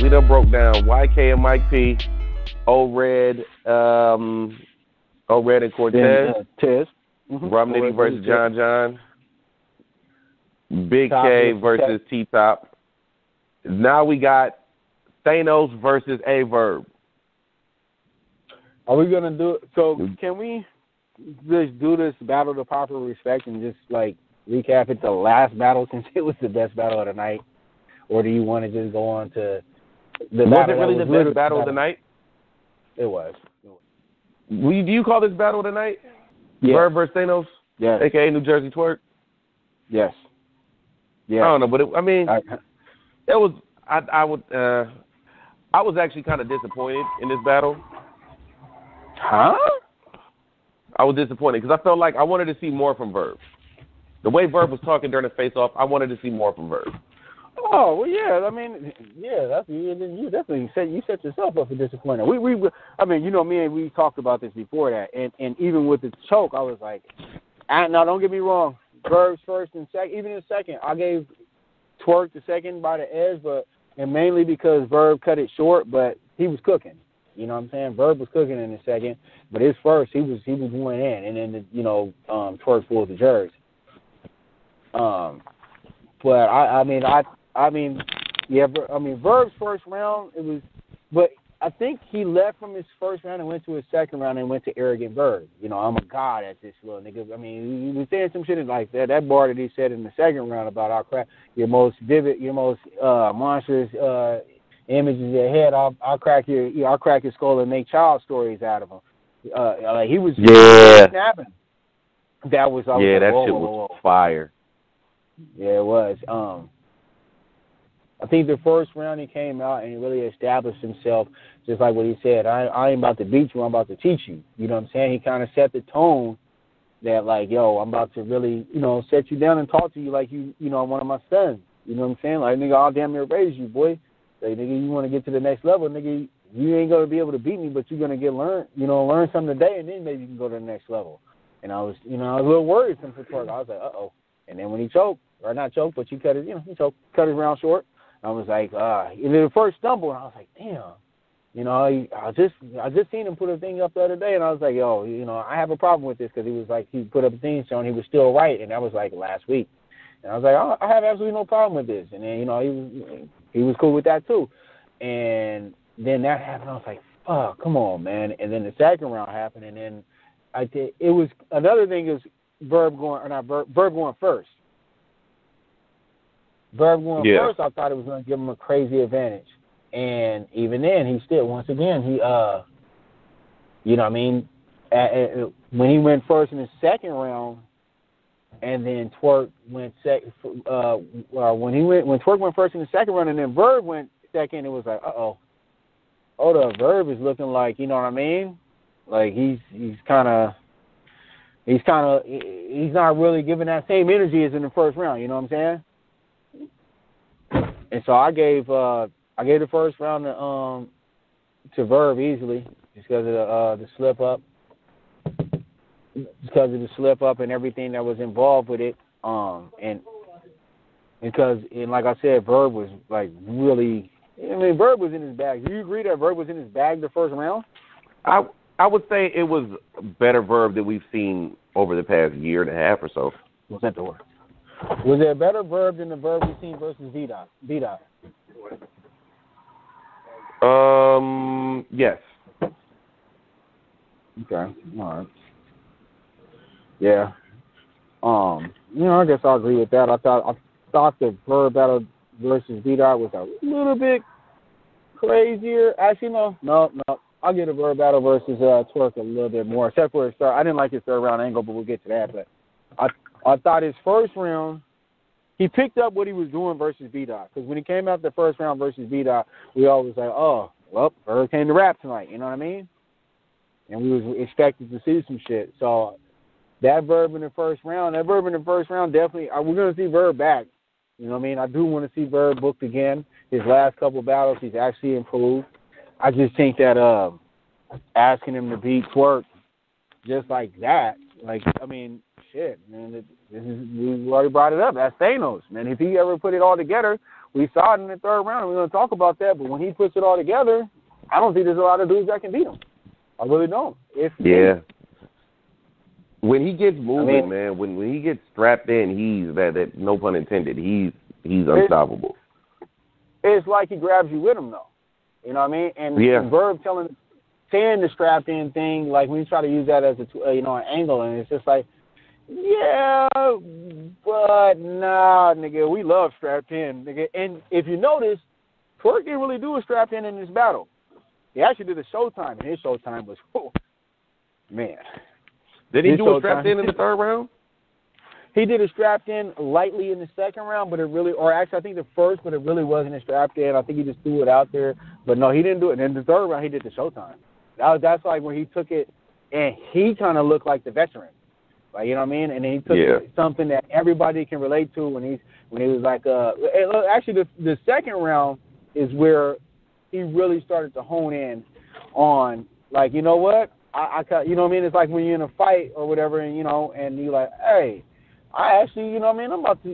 We done broke down YK and Mike P, O-Red, O-Red and Cortez, Tez. Rum Nitty versus John John, Big K versus T-Top. Now we got Thanos versus A Verb. Are we going to do it? So can we just do this battle to popular respect and just, like, recap it the last battle since it was the best battle of the night? Or do you want to just go on to the battle? Was it really the best battle of the night? It was. Do you call this battle of the night? Yes. Verb versus Thanos? Yes. A.K.A. New Jersey Twork? Yes. Yeah. I don't know, but it was. I was actually kind of disappointed in this battle. Huh? I was disappointed because I felt like I wanted to see more from Verb. The way Verb was talking during the face-off, I wanted to see more from Verb. Oh, well, yeah. I mean, yeah, you definitely set yourself up for disappointment. I mean, you know, me and we talked about this before that, and even with the choke, I was like, now don't get me wrong, Verb's first and second, even in second, I gave Twork the second by the edge, and mainly because Verb cut it short, but he was cooking. You know what I'm saying? Verb was cooking in the second, but his first, he was going in, and then Twork pulled the jerks. But I mean, Verb's first round, it was, but I think he left from his first round and went to his second round and went to arrogant Verb. You know, I'm a god at this little nigga. I mean, he was saying some shit like that. That bar that he said in the second round about our crack, your most vivid, your most monstrous images in your head. I'll crack your skull and make child stories out of him. Like he was snapping. That was that shit was fire. Yeah, it was. I think the first round he came out and he really established himself, just like what he said. I ain't about to beat you, I'm about to teach you. You know what I'm saying? He kind of set the tone that, like, yo, I'm about to really, set you down and talk to you like you one of my sons. You know what I'm saying? Like, nigga, I'll damn near raise you, boy. Like, nigga, you want to get to the next level, nigga, you ain't going to be able to beat me, but you're going to learn something today, and then maybe you can go to the next level. And I was a little worried for Twork. I was like, uh-oh. And then when he choked, or not choked, but he cut his round short. I was like, and then the first stumble, and I was like, damn. I just seen him put a thing up the other day, and I was like, yo, I have a problem with this because he was like, he put up a thing showing he was still right, and that was like last week. And I was like, I have absolutely no problem with this. And then, he was cool with that too. And then that happened. I was like, fuck, come on, man. And then the second round happened, and then it was another thing is Verb going first. Verb going first, I thought it was going to give him a crazy advantage. And even then, he still, once again, when he went first in the second round, and then Twork went second, when Twork went first in the second round, and then Verb went second, it was like, hold up, Verb is looking like, you know what I mean? Like he's not really giving that same energy as in the first round. You know what I'm saying? And so I gave the first round to Verb easily just because of the slip up, and everything that was involved with it. And like I said, Verb was like really. Verb was in his bag. Do you agree that Verb was in his bag the first round? I would say it was better Verb than we've seen over the past year and a half or so. What's that door? Was there a better Verb than the Verb we've seen versus B-Dot? Yes. Okay. All right. Yeah. I guess I'll agree with that. I thought the Verb battle versus B-Dot was a little bit crazier. Actually, no. I'll give the Verb battle versus Twork a little bit more, except for his third. I didn't like his third round angle, but we'll get to that. But I thought his first round, he picked up what he was doing versus B-Dot. Because when he came out the first round versus B-Dot, we all was like, oh, well, Verb came to rap tonight. You know what I mean? And we was expected to see some shit. So that Verb in the first round, definitely, we're going to see Verb back. You know what I mean? I do want to see Verb booked again. His last couple of battles, he's actually improved. I just think that asking him to beat Twork just like that, Like, I mean, shit, man. We already brought it up. That's Thanos, man. If he ever put it all together, we saw it in the third round, and we're going to talk about that. But when he puts it all together, I don't think there's a lot of dudes that can beat him. I really don't. When he gets moving, man, when he gets strapped in, he's that no pun intended. He's unstoppable. It's like he grabs you with him, though. You know what I mean? And Verb saying the strapped in thing, like when you try to use that as an angle, and it's just like, yeah, but nah, nigga, we love strapped in, nigga. And if you notice, Twork didn't really do a strapped in this battle. He actually did a showtime, and his showtime was, man. Did he do a strapped in the third round? He did a strapped in lightly in the second round, but I think the first, but it really wasn't a strapped in. I think he just threw it out there. But no, he didn't do it. And in the third round, he did the showtime. That's like where he took it, and he kind of looked like the veteran. Like, you know what I mean? And then he took something that everybody can relate to when he was like, actually the second round is where he really started to hone in on, like, you know what? You know what I mean? It's like when you're in a fight or whatever, and you're like, hey, I actually, you know what I mean? I'm about to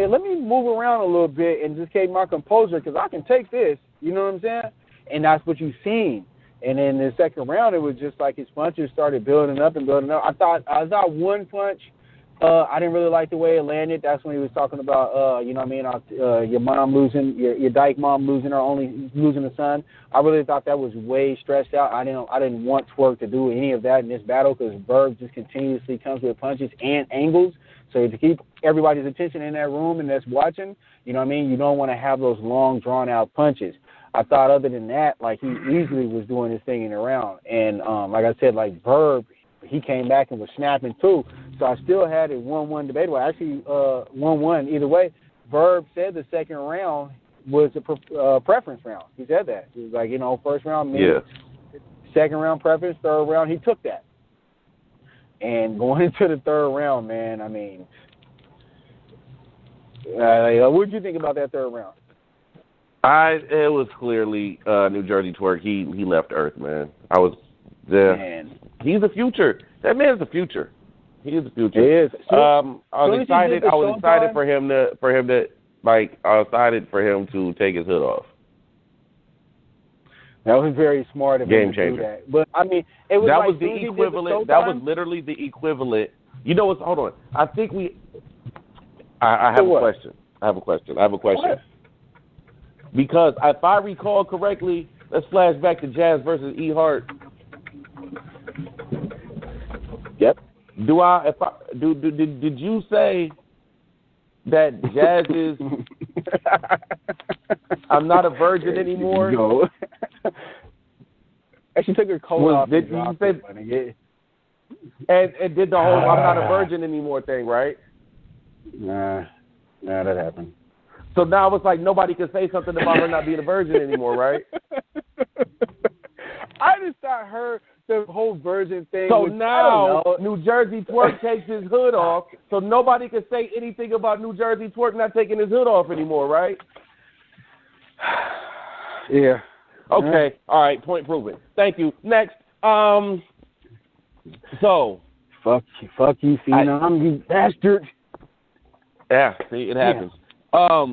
let me move around a little bit and just keep my composure because I can take this. You know what I'm saying? And that's what you've seen. And then the second round, it was just like his punches started building up and building up. I thought one punch, I didn't really like the way it landed. That's when he was talking about, you know what I mean, your mom losing, your dyke mom losing a son. I really thought that was way stressed out. I didn't want Twork to do any of that in this battle because Verb just continuously comes with punches and angles. So to keep everybody's attention in that room and that's watching, you know what I mean, you don't want to have those long, drawn-out punches. I thought other than that, like, he easily was doing his thing in the round. And like I said, like, Verb, he came back and was snapping too. So I still had it 1-1 debatable. Actually, 1-1 either way. Verb said the second round was a preference round. He said that. He was like, first round, second round preference, third round, he took that. And going into the third round, man, I mean, what did you think about that third round? It was clearly New Jersey Twork. He left Earth, man. I was there. Man. He's the future. That man's the future. He is the future. He is. I was excited. I was excited for him to take his hood off. That was very smart of him to do that. But I mean, it was was the equivalent. That was literally the equivalent. You know what's? Hold on. I think I have a question. I have a question. What? Because if I recall correctly, let's flash back to Jazz versus E Hart. Yep. Did you say that Jazz is I'm not a virgin anymore? No. She took her coat off. Did you say? And did the whole I'm not a virgin anymore thing, right? Nah, that happened. So now it's like nobody can say something about her not being a virgin anymore, right? I just thought the whole virgin thing. So now New Jersey Twork takes his hood off, so nobody can say anything about New Jersey Twork not taking his hood off anymore, right? Yeah. Okay. All right. Point proven. Thank you. Next. So. Fuck you, Phenom, you bastard. Yeah. See, it happens. Yeah.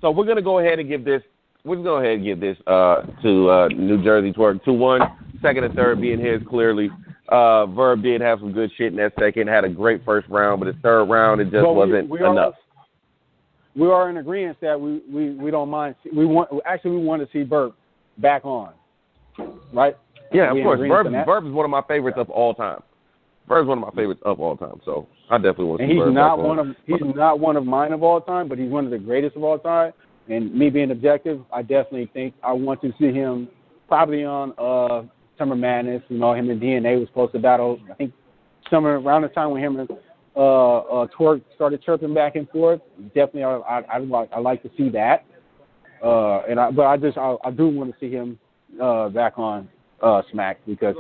So we're gonna go ahead and give this. We're gonna go ahead and give this to New Jersey Twork 2-1. Second and third being his clearly. Verb did have some good shit in that second. Had a great first round, but his third round it just wasn't enough. We are in agreement that we don't mind. We want to see Verb back on, right? Yeah, of course. Verb is one of my favorites of all time. Verb's one of my favorites of all time, so I definitely want to see Verb back on. He's not one of mine of all time, but he's one of the greatest of all time. And me being objective, I definitely think I want to see him probably on Summer Madness. You know, him and DNA was supposed to battle. I think somewhere around the time when him and Twork started chirping back and forth. Definitely, I like to see that. But I do want to see him back on Smack because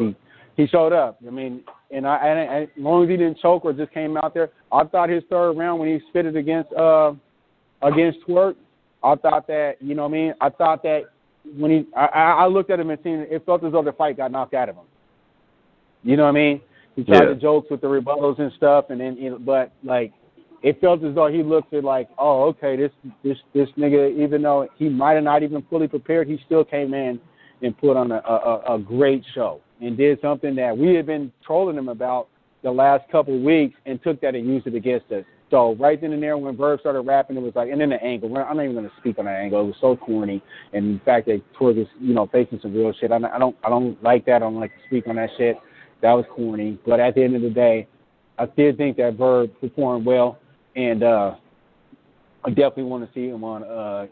he showed up. I mean, and as long as he didn't choke or just came out there, I thought his third round when he spitted against Twork, I thought that, you know what I mean? I thought that when I looked at him and seen it felt as though the fight got knocked out of him. You know what I mean? He tried to jokes with the rebuttals and stuff, and then but like it felt as though he looked at like, oh, okay, this nigga, even though he might have not even fully prepared, he still came in and put on a great show and did something that we had been trolling him about the last couple of weeks and took that and used it against us. So right then and there when Verb started rapping, it was like, and then the angle, I'm not even going to speak on that angle. It was so corny. And the fact that Twork is, facing some real shit, I don't like that. I don't like to speak on that shit. That was corny. But at the end of the day, I did think that Verb performed well. And I definitely want to see him on,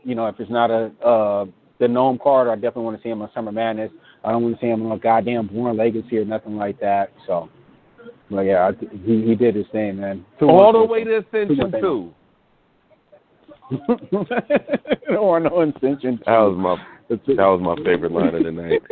if it's not the Gnome card, I definitely want to see him on Summer Madness. I don't want to see him on a goddamn Born Legacy or nothing like that. So, but yeah, he did his thing, man. All the way to Ascension 2. Or no Ascension 2. That was my favorite line of the night.